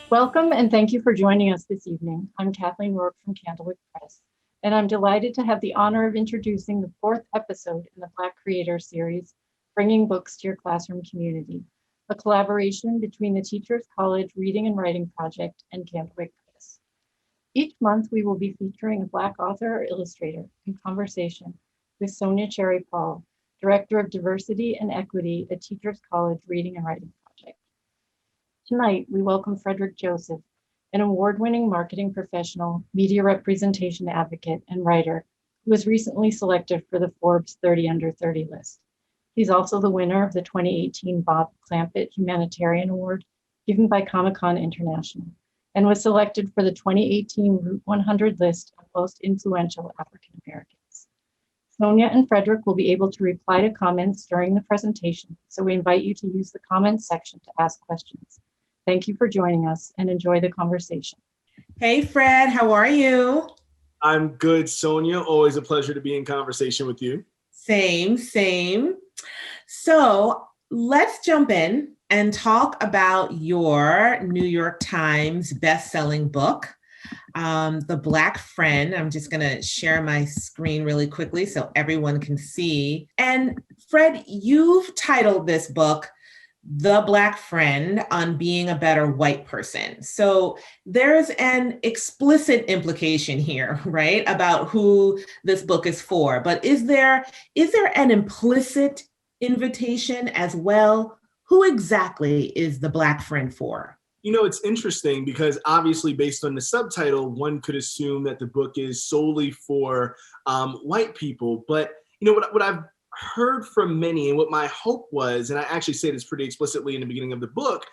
Welcome and thank you for joining us this evening. I'm Kathleen Rourke from Candlewick Press, and I'm delighted to have the honor of introducing the 4th episode in the Black Creator series, Bringing Books to Your Classroom Community, a collaboration between the Teachers College Reading and Writing Project and Candlewick Press. Each month, we will be featuring a Black author or illustrator in conversation with Sonja Cherry-Paul, Director of Diversity and Equity at Teachers College Reading and Writing Project. Tonight, we welcome Fredrick Joseph, an award-winning marketing professional, media representation advocate, and writer who was recently selected for the Forbes 30 Under 30 list. He's also the winner of the 2018 Bob Clampett Humanitarian Award given by Comic-Con International, and was selected for the 2018 Route 100 list of most influential African Americans. Sonja and Fredrick will be able to reply to comments during the presentation, so we invite you to use the comments section to ask questions. Thank you for joining us and enjoy the conversation. Hey, Fred, how are you? I'm good, Sonja. Always a pleasure to be in conversation with you. Same. So let's jump in and talk about your New York Times best-selling book, The Black Friend. I'm just going to share my screen really quickly so everyone can see. And Fred, you've titled this book, The Black Friend on Being a Better White Person. So there's an explicit implication here, right, about who this book is for. But is there an implicit invitation as well? Who exactly is The Black Friend for? You know, it's interesting because obviously based on the subtitle, one could assume that the book is solely for white people. But, you know, what I've heard from many and what my hope was, and I actually say this pretty explicitly in the beginning of the book,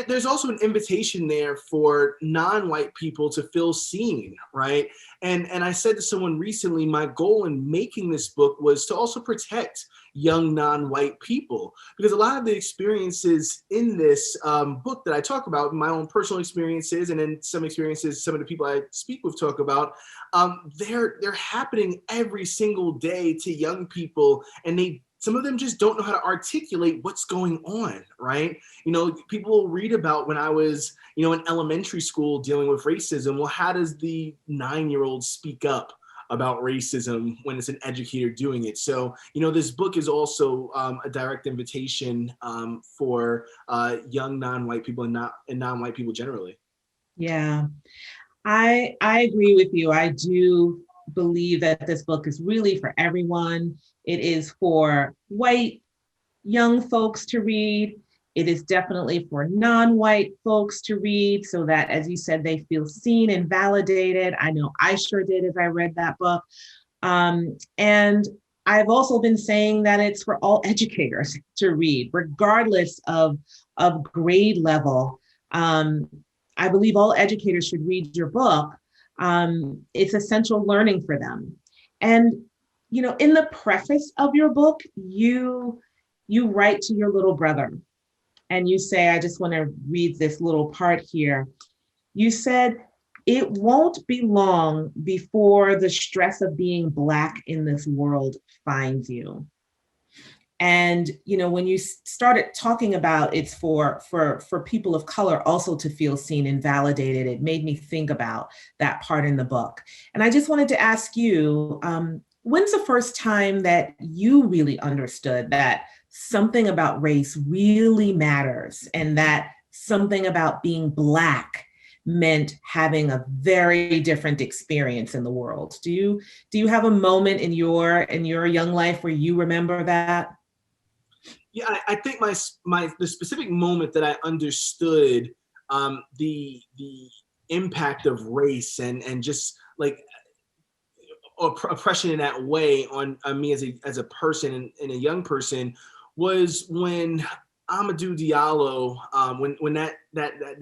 there's also an invitation there for non-white people to feel seen, right? And I said to someone recently, my goal in making this book was to also protect young non-white people, because a lot of the experiences in this book that I talk about, my own personal experiences, and then some experiences some of the people I speak with talk about, they're happening every single day to young people, and some of them just don't know how to articulate what's going on, right? You know, people will read about when I was, in elementary school dealing with racism. Well, how does the 9-year-old speak up about racism when it's an educator doing it? So, this book is also a direct invitation for young non-white people and non-white people generally. Yeah, I agree with you. I do believe that this book is really for everyone. It is for white young folks to read. It is definitely for non-white folks to read so that, as you said, they feel seen and validated. I know I sure did as I read that book. And I've also been saying that it's for all educators to read, regardless of grade level. I believe all educators should read your book. It's essential learning for them. And, in the preface of your book, you write to your little brother and you say, I just want to read this little part here. You said, it won't be long before the stress of being Black in this world finds you. And, when you started talking about it's for people of color also to feel seen and validated, it made me think about that part in the book. And I just wanted to ask you, when's the first time that you really understood that something about race really matters and that something about being Black meant having a very different experience in the world? Do you have a moment in your young life where you remember that? Yeah, I think the specific moment that I understood the impact of race and just like oppression in that way on me as a person and a young person was when Amadou Diallo, when that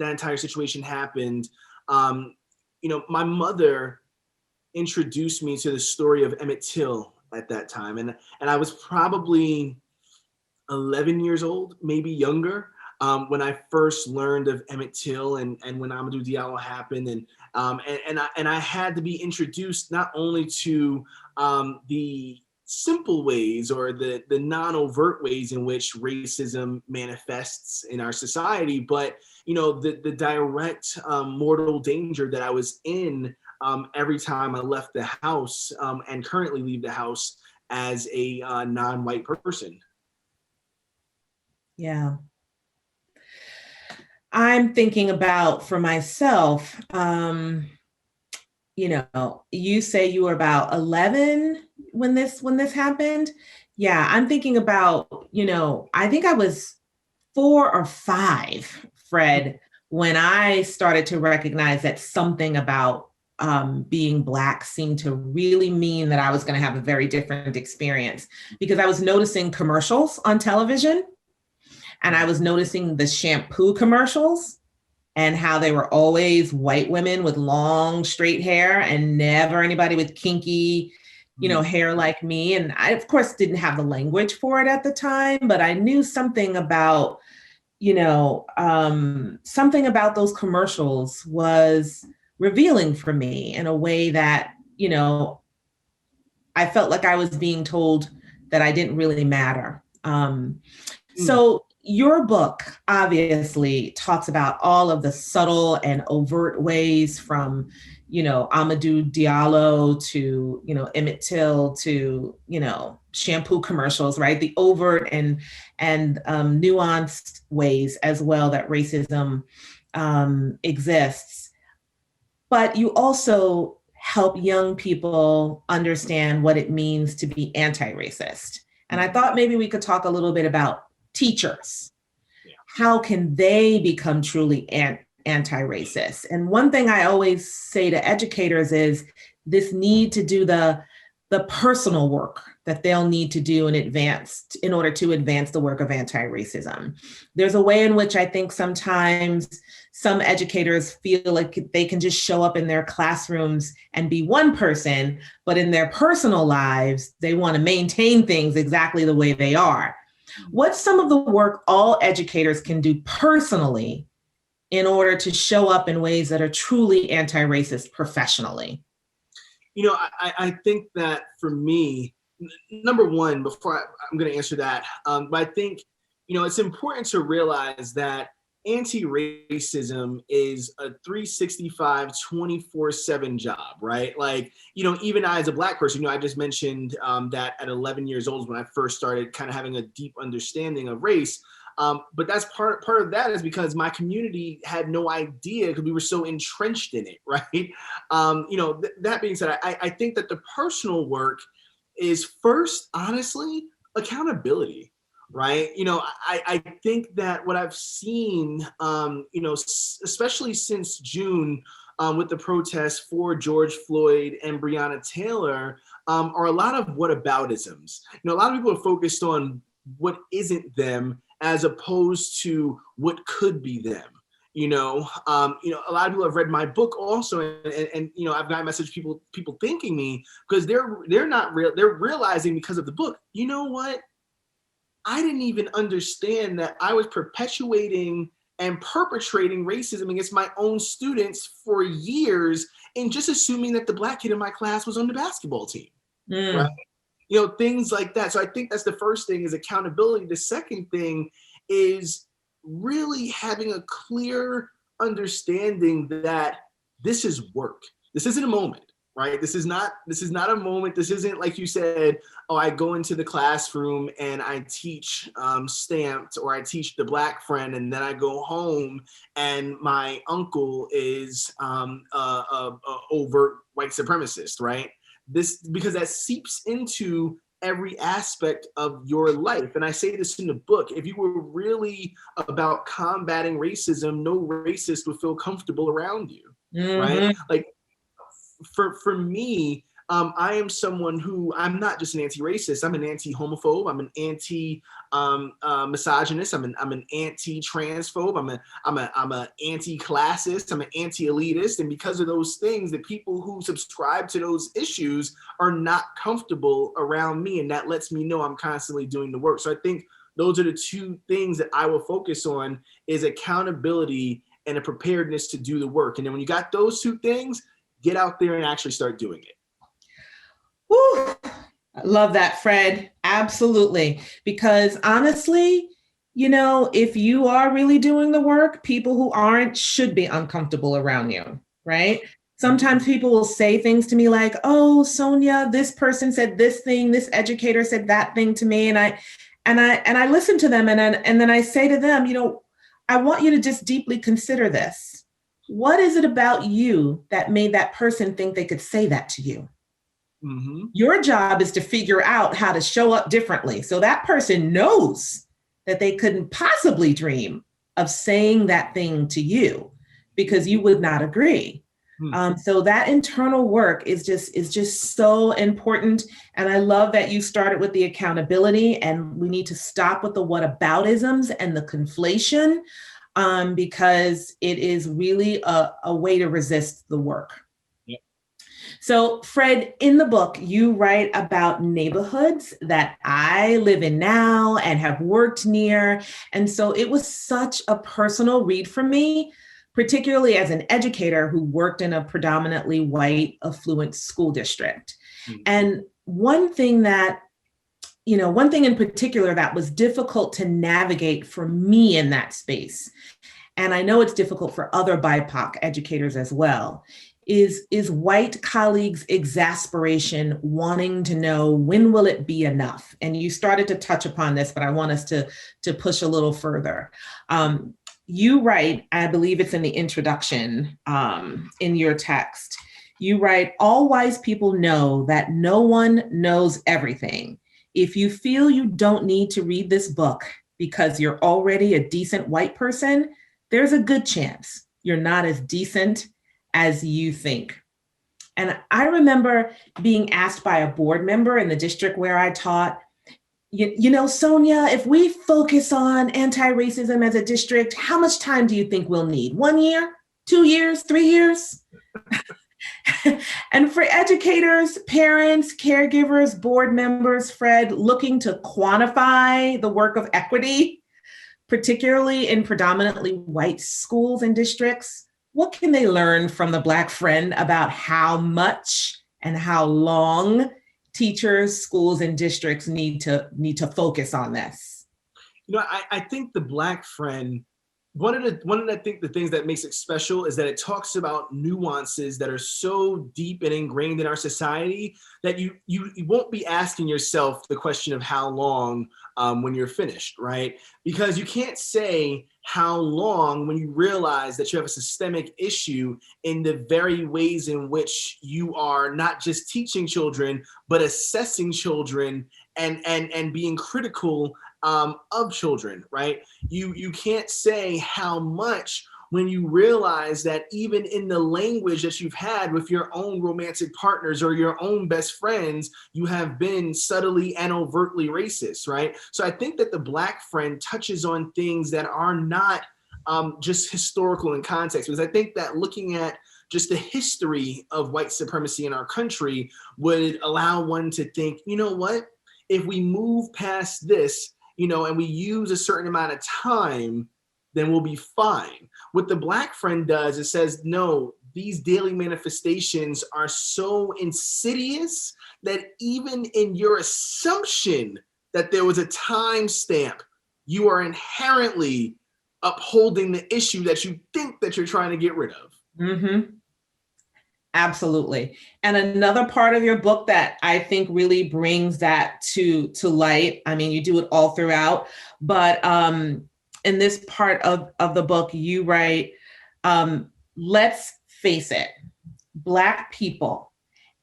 entire situation happened. My mother introduced me to the story of Emmett Till at that time, and I was probably 11 years old, maybe younger, when I first learned of Emmett Till and when Amadou Diallo happened, and I had to be introduced not only to the simple ways or the non-overt ways in which racism manifests in our society, but the direct mortal danger that I was in every time I left the house and currently leave the house as a non-white person. Yeah. I'm thinking about for myself, you say you were about 11 when this happened. Yeah, I'm thinking about, I think I was 4 or 5, Fred, when I started to recognize that something about being Black seemed to really mean that I was going to have a very different experience, because I was noticing commercials on television, and I was noticing the shampoo commercials and how they were always white women with long straight hair and never anybody with kinky, hair like me. And I, of course, didn't have the language for it at the time, but I knew something about, something about those commercials was revealing for me in a way that, I felt like I was being told that I didn't really matter. So your book obviously talks about all of the subtle and overt ways, from, Amadou Diallo to, Emmett Till to, shampoo commercials, right? The overt and nuanced ways as well that racism exists. But you also help young people understand what it means to be anti-racist. And I thought maybe we could talk a little bit about teachers. How can they become truly anti-racist? And one thing I always say to educators is this need to do the personal work that they'll need to do in order to advance the work of anti-racism. There's a way in which I think sometimes some educators feel like they can just show up in their classrooms and be one person, but in their personal lives, they want to maintain things exactly the way they are. What's some of the work all educators can do personally in order to show up in ways that are truly anti-racist professionally? I think that for me, number one, before I'm going to answer that, but I think, it's important to realize that anti-racism is a 365, 24/7 job, right? Like, even I as a Black person, I just mentioned that at 11 years old when I first started kind of having a deep understanding of race. But that's part of that is because my community had no idea because we were so entrenched in it, right? That being said, I think that the personal work is first, honestly, accountability. Right. I think that what I've seen, especially since June with the protests for George Floyd and Breonna Taylor, are a lot of whataboutisms. A lot of people are focused on what isn't them as opposed to what could be them. A lot of people have read my book also, and I've got message people thanking me because they're not real. They're realizing because of the book, you know what? I didn't even understand that I was perpetuating and perpetrating racism against my own students for years and just assuming that the Black kid in my class was on the basketball team, right? Things like that. So I think that's the first thing is accountability. The second thing is really having a clear understanding that this is work. This isn't a moment. Right. This is not a moment. This isn't like you said, oh, I go into the classroom and I teach stamped, or I teach the Black friend, and then I go home and my uncle is a overt white supremacist. Right. Because that seeps into every aspect of your life. And I say this in the book, if you were really about combating racism, no racist would feel comfortable around you. Right. Like, for me, I am someone who, I'm not just an anti-racist, I'm an anti-homophobe, I'm an anti-misogynist, I'm an anti-transphobe, I'm an anti-classist, I'm an anti-elitist, and because of those things, the people who subscribe to those issues are not comfortable around me, and that lets me know I'm constantly doing the work. So I think those are the two things that I will focus on is accountability and a preparedness to do the work. And then when you got those two things, get out there and actually start doing it. Woo. I love that, Fred. Absolutely. Because honestly, if you are really doing the work, people who aren't should be uncomfortable around you, right? Sometimes people will say things to me like, "Oh, Sonja, this person said this thing, this educator said that thing to me," and I listen to them, and then I say to them, I want you to just deeply consider this. What is it about you that made that person think they could say that to you? Mm-hmm. Your job is to figure out how to show up differently. So that person knows that they couldn't possibly dream of saying that thing to you because you would not agree. So that internal work is just so important. And I love that you started with the accountability, and we need to stop with the whataboutisms and the conflation, because it is really a way to resist the work. Yep. So Fred, in the book, you write about neighborhoods that I live in now and have worked near. And so it was such a personal read for me, particularly as an educator who worked in a predominantly white, affluent school district. Mm-hmm. And one thing in particular that was difficult to navigate for me in that space, and I know it's difficult for other BIPOC educators as well, is white colleagues' exasperation, wanting to know, when will it be enough? And you started to touch upon this, but I want us to push a little further. You write, I believe it's in the introduction in your text, you write, "All wise people know that no one knows everything. If you feel you don't need to read this book because you're already a decent white person, there's a good chance you're not as decent as you think." And I remember being asked by a board member in the district where I taught, Sonja, if we focus on anti-racism as a district, how much time do you think we'll need? 1 year, 2 years, 3 years? And for educators, parents, caregivers, board members, Fred, looking to quantify the work of equity, particularly in predominantly white schools and districts, what can they learn from the Black friend about how much and how long teachers, schools, and districts need to focus on this? I think the Black friend, one of the things that makes it special is that it talks about nuances that are so deep and ingrained in our society that you won't be asking yourself the question of how long when you're finished, right? Because you can't say how long when you realize that you have a systemic issue in the very ways in which you are not just teaching children, but assessing children and being critical of children, right? You can't say how much when you realize that even in the language that you've had with your own romantic partners or your own best friends, you have been subtly and overtly racist, right? So I think that the Black friend touches on things that are not just historical in context, because I think that looking at just the history of white supremacy in our country would allow one to think, you know what, if we move past this, and we use a certain amount of time, then we'll be fine. What the Black friend does, it says, no, these daily manifestations are so insidious that even in your assumption that there was a time stamp, you are inherently upholding the issue that you think that you're trying to get rid of. Mm-hmm. Absolutely. And another part of your book that I think really brings that to light, I mean, you do it all throughout, but in this part of the book, you write, let's face it, Black people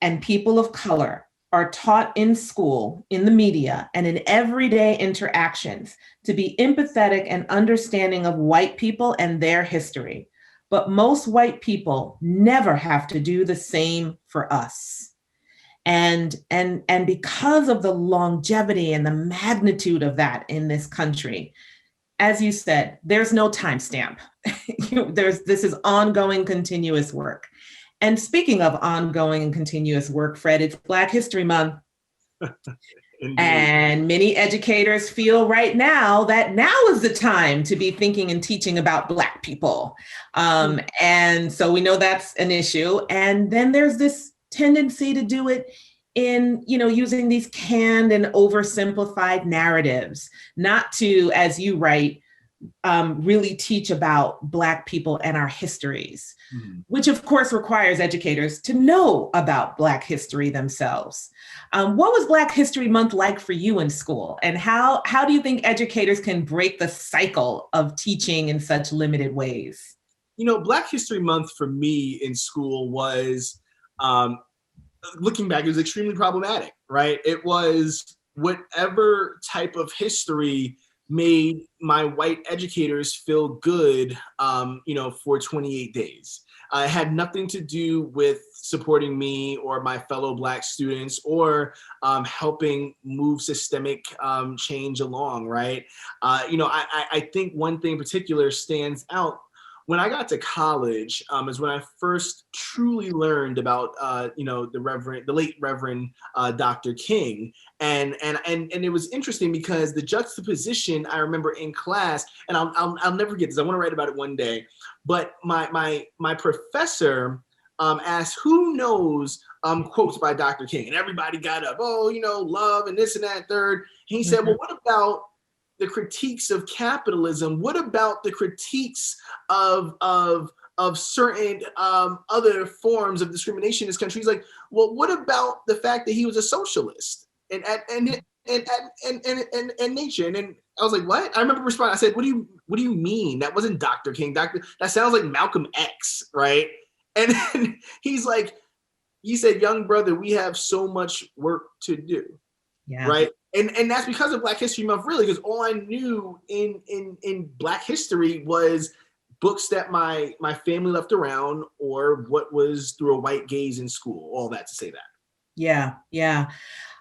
and people of color are taught in school, in the media, and in everyday interactions to be empathetic and understanding of white people and their history. But most white people never have to do the same for us. And because of the longevity and the magnitude of that in this country, as you said, there's no timestamp. This is ongoing, continuous work. And speaking of ongoing and continuous work, Fred, it's Black History Month. And many educators feel right now that now is the time to be thinking and teaching about Black people. And so we know that's an issue. And then there's this tendency to do it in, using these canned and oversimplified narratives, not to, as you write, really teach about Black people and our histories, which of course requires educators to know about Black history themselves. What was Black History Month like for you in school? And how do you think educators can break the cycle of teaching in such limited ways? Black History Month for me in school was, looking back, it was extremely problematic, right? It was whatever type of history made my white educators feel good, for 28 days. It had nothing to do with supporting me or my fellow Black students or helping move systemic change along, right? I think one thing in particular stands out. When I got to college, is when I first truly learned about, the late Reverend Dr. King, and it was interesting because the juxtaposition I remember in class, and I'll never forget this. I want to write about it one day. But my professor asked, "Who knows quotes by Dr. King?" And everybody got up. "Oh, love and this and that, third." And he said, "Well, what about the critiques of capitalism? What about the critiques of certain other forms of discrimination in this country?" He's like, "Well, what about the fact that he was a socialist and nature?" And then I was like, "What?" I remember responding. I said, "What do you mean? That wasn't Dr. King. That sounds like Malcolm X, right?" And then he's like, he said, "Young brother, we have so much work to do." Yeah. Right. And that's because of Black History Month, really, because all I knew in Black history was books that my family left around or what was through a white gaze in school. All that to say that. Yeah. Yeah.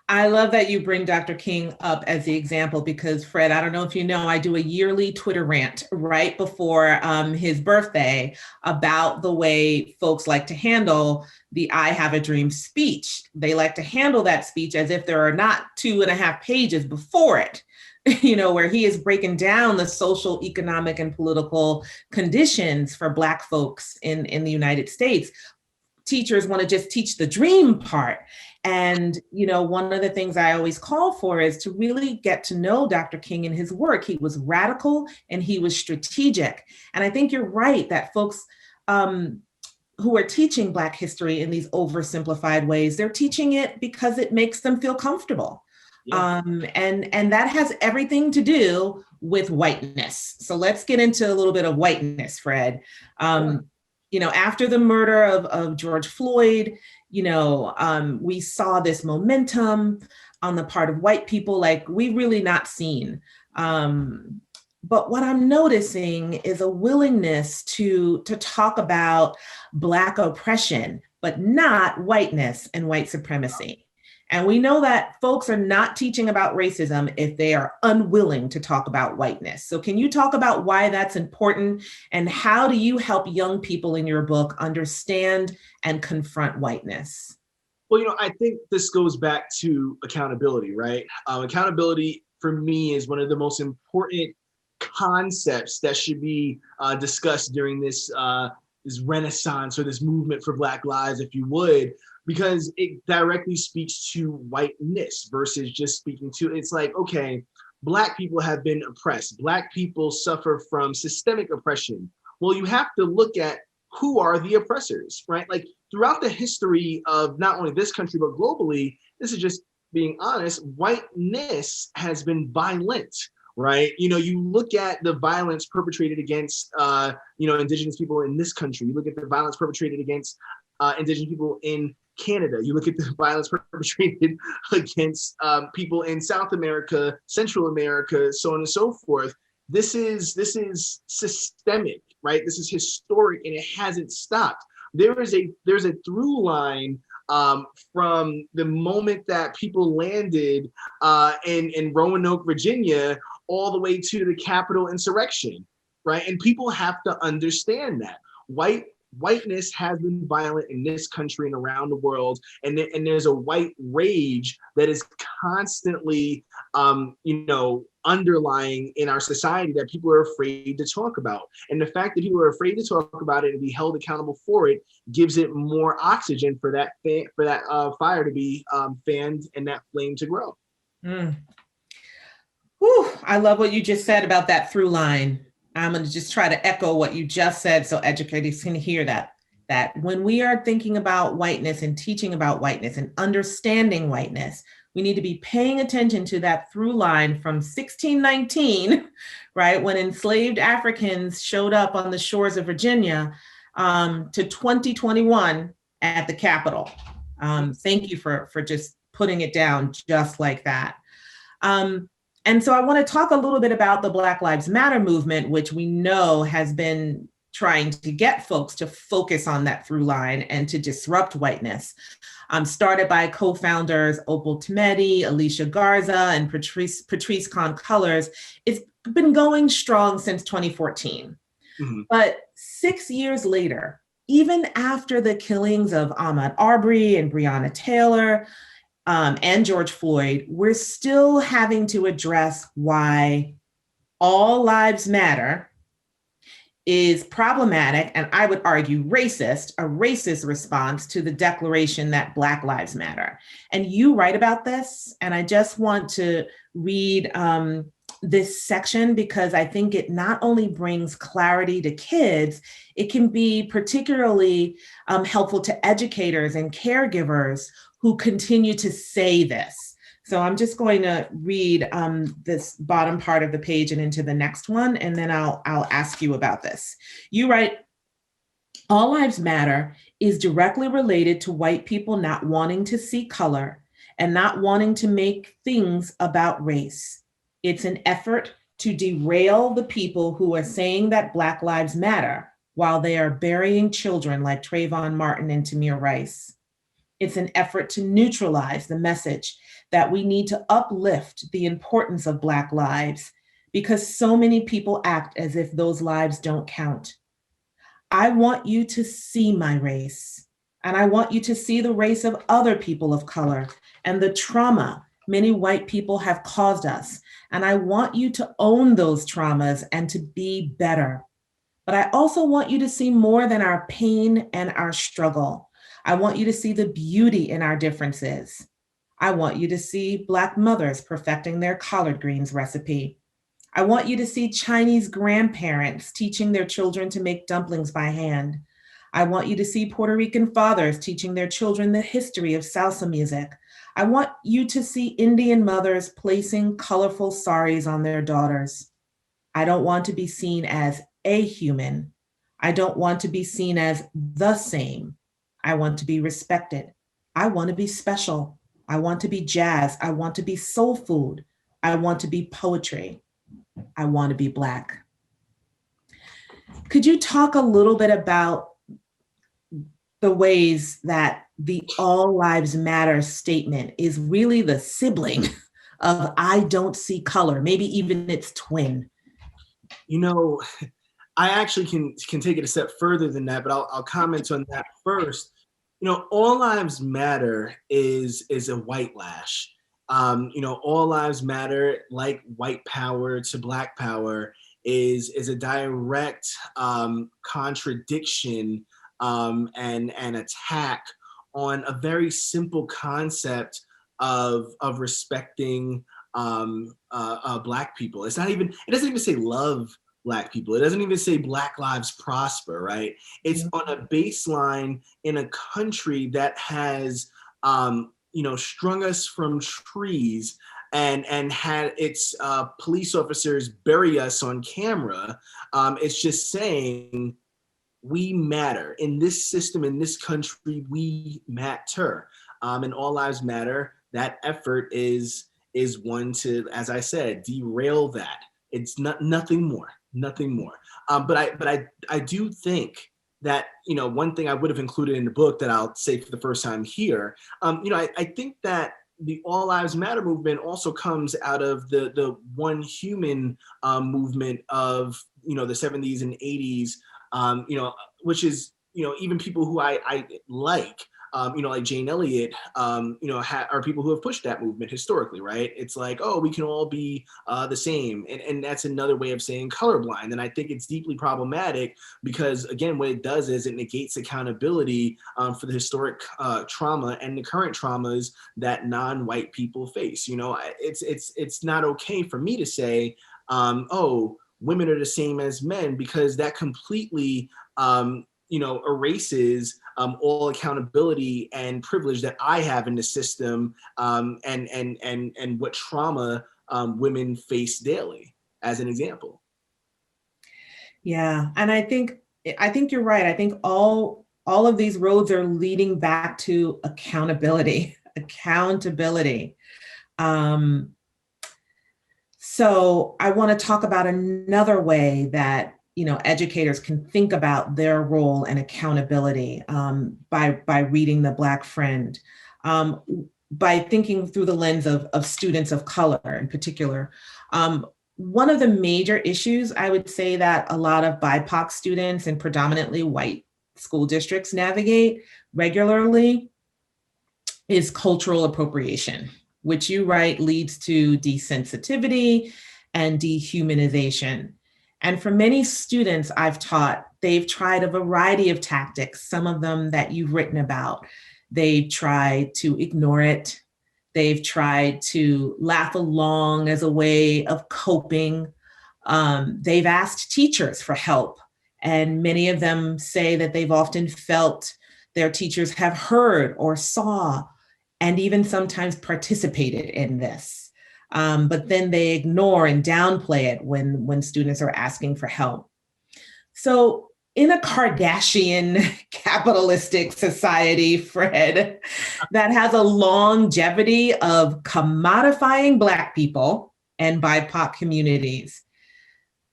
I love that you bring Dr. King up as the example because, Fred, I don't know if you know, I do a yearly Twitter rant right before his birthday about the way folks like to handle the "I Have a Dream" speech. They like to handle that speech as if there are not 2.5 pages before it, where he is breaking down the social, economic, and political conditions for Black folks in the United States. Teachers want to just teach the dream part. And, one of the things I always call for is to really get to know Dr. King and his work. He was radical and he was strategic. And I think you're right that folks who are teaching Black history in these oversimplified ways, they're teaching it because it makes them feel comfortable. Yeah. And that has everything to do with whiteness. So let's get into a little bit of whiteness, Fred. After the murder of George Floyd, we saw this momentum on the part of white people like we've really not seen. But what I'm noticing is a willingness to talk about Black oppression, but not whiteness and white supremacy. And we know that folks are not teaching about racism if they are unwilling to talk about whiteness. So can you talk about why that's important and how do you help young people in your book understand and confront whiteness? Well, I think this goes back to accountability, right? Accountability for me is one of the most important concepts that should be discussed during this renaissance or this movement for Black lives, if you would, because it directly speaks to whiteness versus just speaking to, it's like, okay, Black people have been oppressed. Black people suffer from systemic oppression. Well, you have to look at who are the oppressors, right? Like throughout the history of not only this country, but globally, this is just being honest, whiteness has been violent, right? You look at the violence perpetrated against, Indigenous people in this country. You look at the violence perpetrated against Indigenous people in Canada. You look at the violence perpetrated against people in South America, Central America, so on and so forth. This is systemic, right? This is historic, and it hasn't stopped. There's a through line from the moment that people landed in Roanoke, Virginia, all the way to the Capitol insurrection, right? And people have to understand that whiteness has been violent in this country and around the world, and there's a white rage that is constantly, underlying in our society that people are afraid to talk about. And the fact that people are afraid to talk about it and be held accountable for it gives it more oxygen for that fire to be fanned and that flame to grow. Mm. Whew, I love what you just said about that through line. I'm going to just try to echo what you just said so educators can hear that when we are thinking about whiteness and teaching about whiteness and understanding whiteness, we need to be paying attention to that through line from 1619, right, when enslaved Africans showed up on the shores of Virginia, to 2021 at the Capitol. Thank you for just putting it down just like that. And so I want to talk a little bit about the Black Lives Matter movement, which we know has been trying to get folks to focus on that through line and to disrupt whiteness. Started by co-founders Opal Tometi, Alicia Garza, and Patrice Kahn-Cullors. It's been going strong since 2014. Mm-hmm. But 6 years later, even after the killings of Ahmaud Arbery and Breonna Taylor, and George Floyd, we're still having to address why all lives matter is problematic, and I would argue racist, a racist response to the declaration that Black Lives Matter. And you write about this, and I just want to read this section because I think it not only brings clarity to kids, it can be particularly helpful to educators and caregivers who continue to say this. So I'm just going to read this bottom part of the page and into the next one, and then I'll ask you about this. You write, all lives matter is directly related to white people not wanting to see color and not wanting to make things about race. It's an effort to derail the people who are saying that Black lives matter while they are burying children like Trayvon Martin and Tamir Rice. It's an effort to neutralize the message that we need to uplift the importance of Black lives because so many people act as if those lives don't count. I want you to see my race, and I want you to see the race of other people of color and the trauma many white people have caused us. And I want you to own those traumas and to be better. But I also want you to see more than our pain and our struggle. I want you to see the beauty in our differences. I want you to see Black mothers perfecting their collard greens recipe. I want you to see Chinese grandparents teaching their children to make dumplings by hand. I want you to see Puerto Rican fathers teaching their children the history of salsa music. I want you to see Indian mothers placing colorful saris on their daughters. I don't want to be seen as a human. I don't want to be seen as the same. I want to be respected. I want to be special. I want to be jazz. I want to be soul food. I want to be poetry. I want to be Black. Could you talk a little bit about the ways that the All Lives Matter statement is really the sibling of I don't see color, maybe even its twin? You know, I actually can take it a step further than that, but I'll comment on that first. You know, All Lives Matter is a white lash. You know, All Lives Matter, like white power to Black power, is a direct contradiction and attack on a very simple concept of respecting Black people. It doesn't even say love Black people. It doesn't even say Black lives prosper, right? It's on a baseline in a country that has, strung us from trees and had its police officers bury us on camera. It's just saying we matter. In this system, in this country, we matter. And All Lives Matter, that effort is one to, as I said, derail that. It's nothing more. But I do think that, one thing I would have included in the book that I'll say for the first time here, I think that the All Lives Matter movement also comes out of the One Human movement of, the 70s and 80s, which is, even people who I like, like Jane Elliott, are people who have pushed that movement historically, right? It's like, oh, we can all be the same. And that's another way of saying colorblind. And I think it's deeply problematic because, again, what it does is it negates accountability for the historic trauma and the current traumas that non-white people face. It's not okay for me to say, oh, women are the same as men, because that completely erases all accountability and privilege that I have in the system, and what trauma women face daily, as an example. Yeah, and I think you're right. I think all of these roads are leading back to accountability. Accountability. So I want to talk about another way that educators can think about their role and accountability by reading The Black Friend, by thinking through the lens of students of color in particular. One of the major issues I would say that a lot of BIPOC students in predominantly white school districts navigate regularly is cultural appropriation, which you write leads to desensitivity and dehumanization. And for many students I've taught, they've tried a variety of tactics, some of them that you've written about. They've tried to ignore it. They've tried to laugh along as a way of coping. They've asked teachers for help. And many of them say that they've often felt their teachers have heard or saw and even sometimes participated in this. But then they ignore and downplay it when students are asking for help. So in a Kardashian capitalistic society, Fred, that has a longevity of commodifying Black people and BIPOC communities,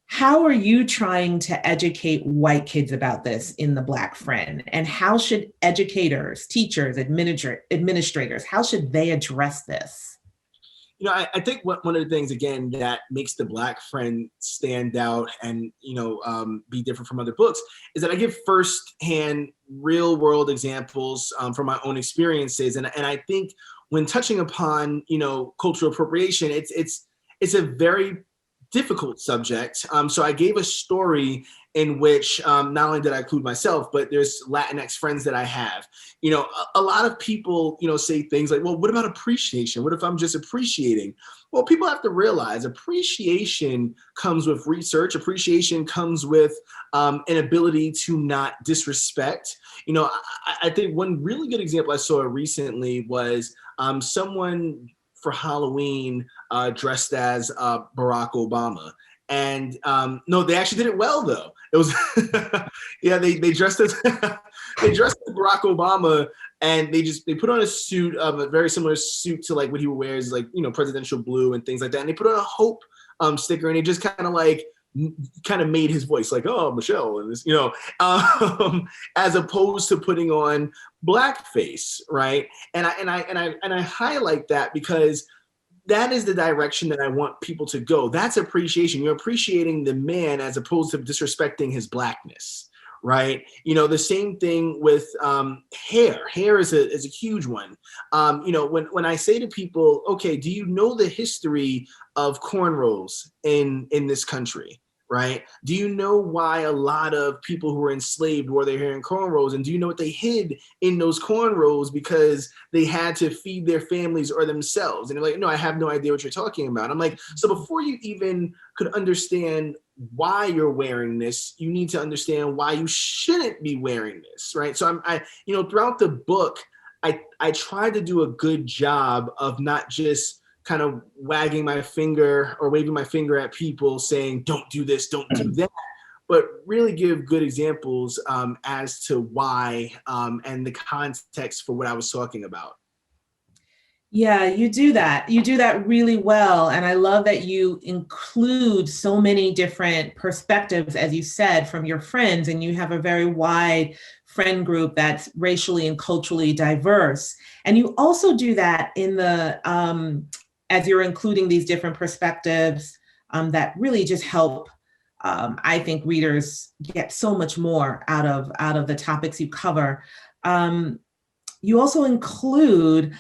how are you trying to educate white kids about this in The Black Friend? And how should educators, teachers, administrators, how should they address this? I think one of the things, again, that makes The Black Friend stand out and, be different from other books is that I give firsthand real world examples from my own experiences. And I think when touching upon, cultural appropriation, it's a very difficult subject. So I gave a story in which not only did I include myself, but there's Latinx friends that I have. A lot of people, say things like, well, what about appreciation? What if I'm just appreciating? Well, people have to realize appreciation comes with research. Appreciation comes with an ability to not disrespect. I think one really good example I saw recently was someone for Halloween dressed as Barack Obama. And no, they actually did it well though. It was, yeah, they dressed as they dressed as Barack Obama, and they put on a suit of a very similar suit to like what he would wear, is like presidential blue and things like that. And they put on a hope sticker, and he just kind of made his voice like, oh, Michelle, and this, as opposed to putting on blackface, right? And I highlight that because that is the direction that I want people to go. That's appreciation. You're appreciating the man as opposed to disrespecting his blackness, right? The same thing with hair. Hair is a huge one. When I say to people, okay, do you know the history of cornrows in this country? Right? Do you know why a lot of people who were enslaved wore their hair in cornrows? And do you know what they hid in those cornrows because they had to feed their families or themselves? And they're like, no, I have no idea what you're talking about. I'm like, so before you even could understand why you're wearing this, you need to understand why you shouldn't be wearing this, right? So I throughout the book, I tried to do a good job of not just kind of wagging my finger or waving my finger at people saying, don't do this, don't do that, but really give good examples as to why and the context for what I was talking about. Yeah, you do that. You do that really well. And I love that you include so many different perspectives, as you said, from your friends, and you have a very wide friend group that's racially and culturally diverse. And you also do that in the as you're including these different perspectives that really just help, I think, readers get so much more out of the topics you cover. you also include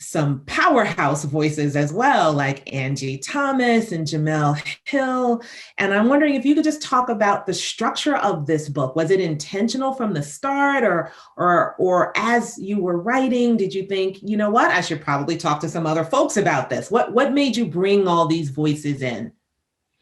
some powerhouse voices as well, like Angie Thomas and Jamel Hill. And I'm wondering if you could just talk about the structure of this book. Was it intentional from the start, or as you were writing, did you think, you know what, I should probably talk to some other folks about this? What made you bring all these voices in?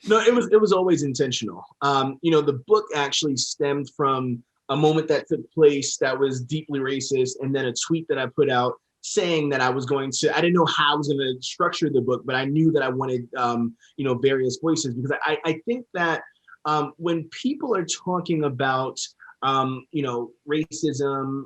No, it was always intentional. The book actually stemmed from a moment that took place that was deeply racist, and then a tweet that I put out saying that I didn't know how I was going to structure the book, but I knew that I wanted, various voices, because I think that when people are talking about, racism,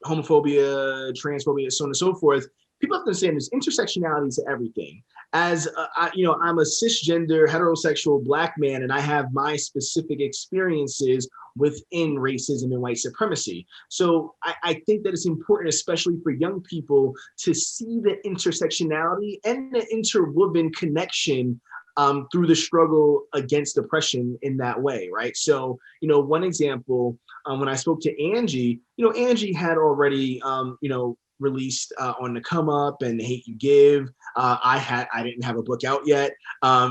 homophobia, transphobia, so on and so forth, people have to understand there's intersectionality to everything. As I'm a cisgender, heterosexual Black man, and I have my specific experiences within racism and white supremacy. So I think that it's important, especially for young people, to see the intersectionality and the interwoven connection through the struggle against oppression in that way, right? So, one example, when I spoke to Angie, Angie had already, released On the Come Up and Hate You Give. I didn't have a book out yet.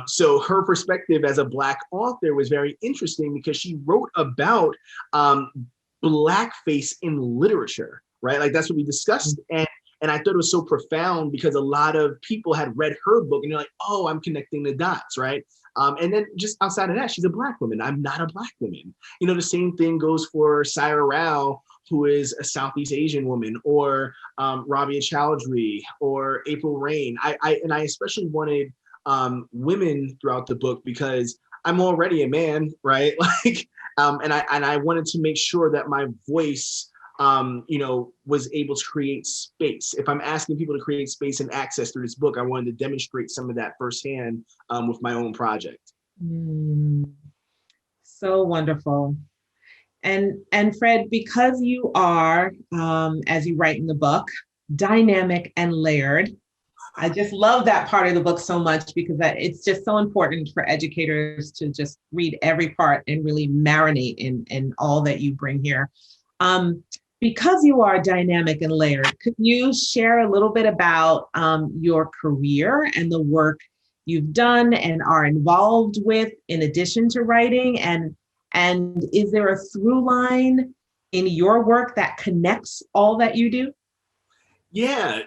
So her perspective as a Black author was very interesting, because she wrote about Blackface in literature, right? Like, that's what we discussed. And I thought it was so profound, because a lot of people had read her book and you're like, oh, I'm connecting the dots, right? And then just outside of that, she's a Black woman. I'm not a Black woman. The same thing goes for Syra Rao, who is a Southeast Asian woman, or Rabia Chowdhury, or April Rain. I especially wanted women throughout the book, because I'm already a man, right? And I wanted to make sure that my voice was able to create space. If I'm asking people to create space and access through this book, I wanted to demonstrate some of that firsthand with my own project. So wonderful. And Fred, because you are, as you write in the book, dynamic and layered, I just love that part of the book so much, because it's just so important for educators to just read every part and really marinate in all that you bring here. Because you are dynamic and layered, could you share a little bit about your career and the work you've done and are involved with in addition to writing? And is there a through line in your work that connects all that you do? Yeah,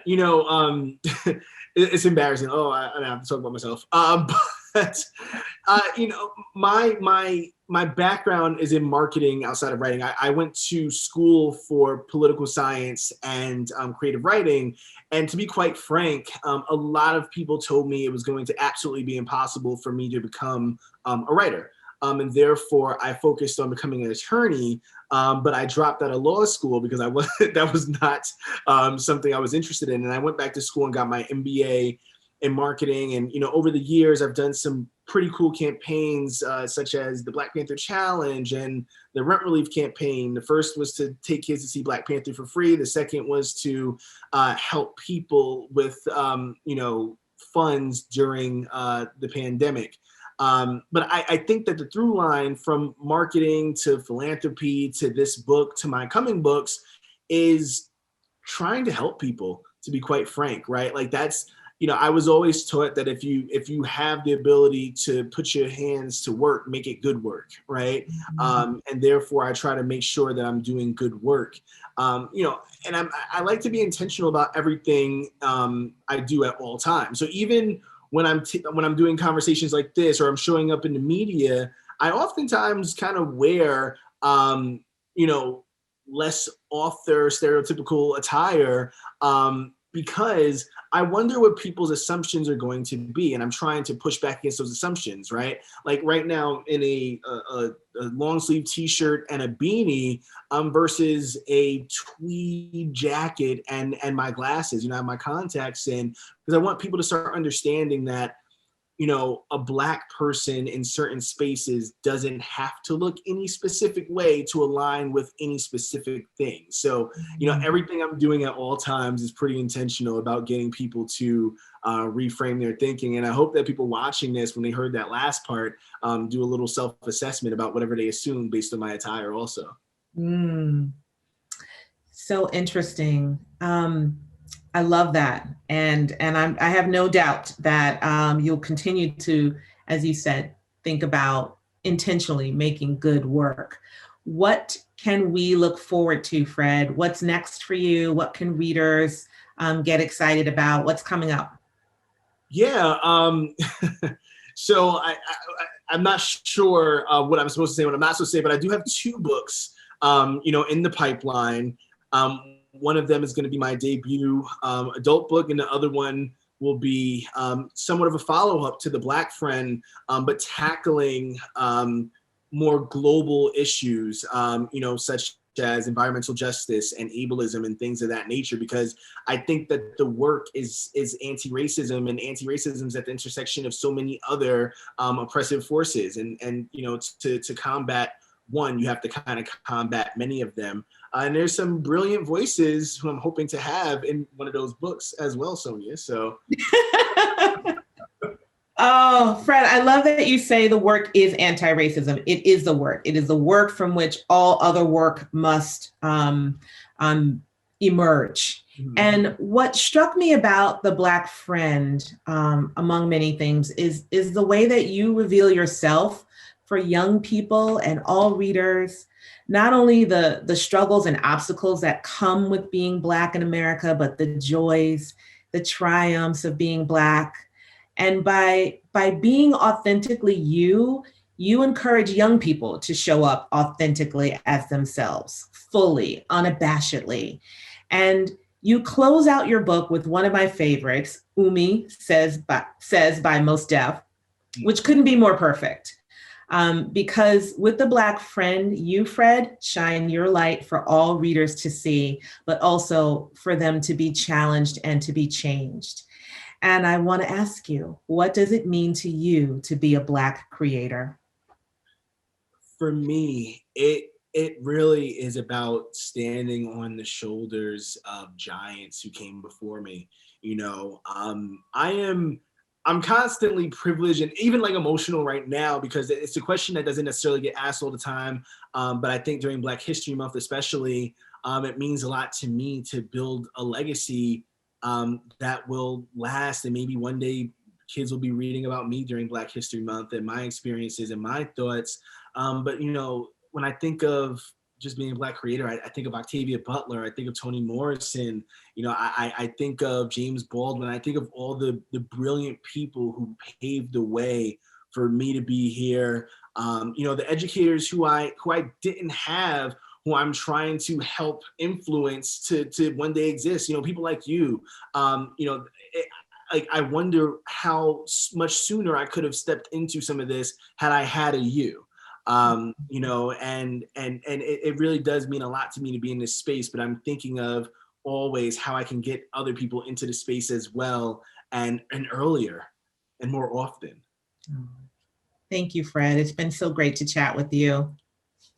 it's embarrassing. Oh, I have to talk about myself. But my background is in marketing outside of writing. I went to school for political science and creative writing. And to be quite frank, a lot of people told me it was going to absolutely be impossible for me to become a writer. And therefore, I focused on becoming an attorney, but I dropped out of law school because that was not something I was interested in. And I went back to school and got my MBA in marketing. And over the years, I've done some pretty cool campaigns, such as the Black Panther Challenge and the Rent Relief campaign. The first was to take kids to see Black Panther for free. The second was to help people with funds during the pandemic. But I think that the through line from marketing to philanthropy to this book to my coming books is trying to help people, to be quite frank, right? Like, that's, I was always taught that if you have the ability to put your hands to work, make it good work, right? And therefore I try to make sure that I'm doing good work. And I like to be intentional about everything I do at all times. So even when I'm doing conversations like this, or I'm showing up in the media, I oftentimes kind of wear, less author stereotypical attire, because I wonder what people's assumptions are going to be. And I'm trying to push back against those assumptions, right? Like right now in a long sleeve t-shirt and a beanie versus a tweed jacket and my glasses, I have my contacts in, because I want people to start understanding that, a Black person in certain spaces doesn't have to look any specific way to align with any specific thing. So, everything I'm doing at all times is pretty intentional about getting people to reframe their thinking. And I hope that people watching this, when they heard that last part, do a little self-assessment about whatever they assume based on my attire also. So interesting. I love that. And I have no doubt that you'll continue to, as you said, think about intentionally making good work. What can we look forward to, Fred? What's next for you? What can readers get excited about? What's coming up? Yeah. So I'm not sure what I'm supposed to say, what I'm not supposed to say, but I do have two books, in the pipeline. One of them is going to be my debut adult book, and the other one will be somewhat of a follow-up to The Black Friend, but tackling more global issues, such as environmental justice and ableism and things of that nature, because I think that the work is anti-racism, and anti-racism is at the intersection of so many other oppressive forces, and to combat one, you have to kind of combat many of them. And there's some brilliant voices who I'm hoping to have in one of those books as well, Sonja. So. Oh, Fred, I love that you say the work is anti-racism. It is the work. It is the work from which all other work must emerge. Mm-hmm. And what struck me about The Black Friend, among many things, is the way that you reveal yourself for young people and all readers, not only the struggles and obstacles that come with being Black in America, but the joys, the triumphs of being Black. And by being authentically you encourage young people to show up authentically as themselves, fully, unabashedly. And you close out your book with one of my favorites, Umi says by Mos Def, which couldn't be more perfect. Because with The Black Friend, you, Fred, shine your light for all readers to see, but also for them to be challenged and to be changed. And I want to ask you, what does it mean to you to be a Black creator? For me, it really is about standing on the shoulders of giants who came before me. I'm constantly privileged and even like emotional right now, because it's a question that doesn't necessarily get asked all the time. But I think during Black History Month, especially, it means a lot to me to build a legacy that will last, and maybe one day kids will be reading about me during Black History Month and my experiences and my thoughts. But when I think of just being a Black creator, I think of Octavia Butler, I think of Toni Morrison, I think of James Baldwin, I think of all the brilliant people who paved the way for me to be here. The educators who I didn't have, who I'm trying to help influence to one day exist. People like you. I wonder how much sooner I could have stepped into some of this had I had a you. And it really does mean a lot to me to be in this space. But I'm thinking of always how I can get other people into the space as well, and earlier and more often. Thank you, Fred. It's been so great to chat with you.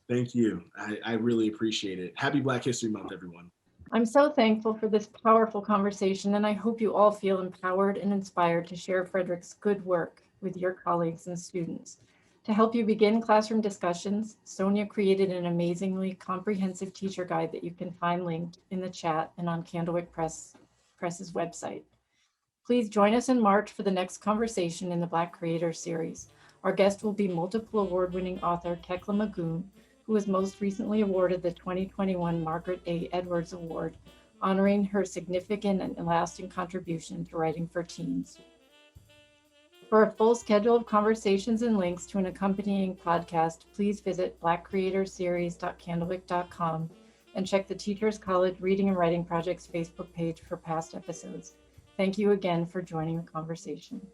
Thank you. I really appreciate it. Happy Black History Month, everyone. I'm so thankful for this powerful conversation, and I hope you all feel empowered and inspired to share Fredrick's good work with your colleagues and students. To help you begin classroom discussions, Sonja created an amazingly comprehensive teacher guide that you can find linked in the chat and on Candlewick Press's website. Please join us in March for the next conversation in the Black Creator Series. Our guest will be multiple award-winning author Kekla Magoon, who was most recently awarded the 2021 Margaret A. Edwards Award, honoring her significant and lasting contribution to writing for teens. For a full schedule of conversations and links to an accompanying podcast, please visit blackcreatorseries.candlewick.com and check the Teachers College Reading and Writing Project's Facebook page for past episodes. Thank you again for joining the conversation.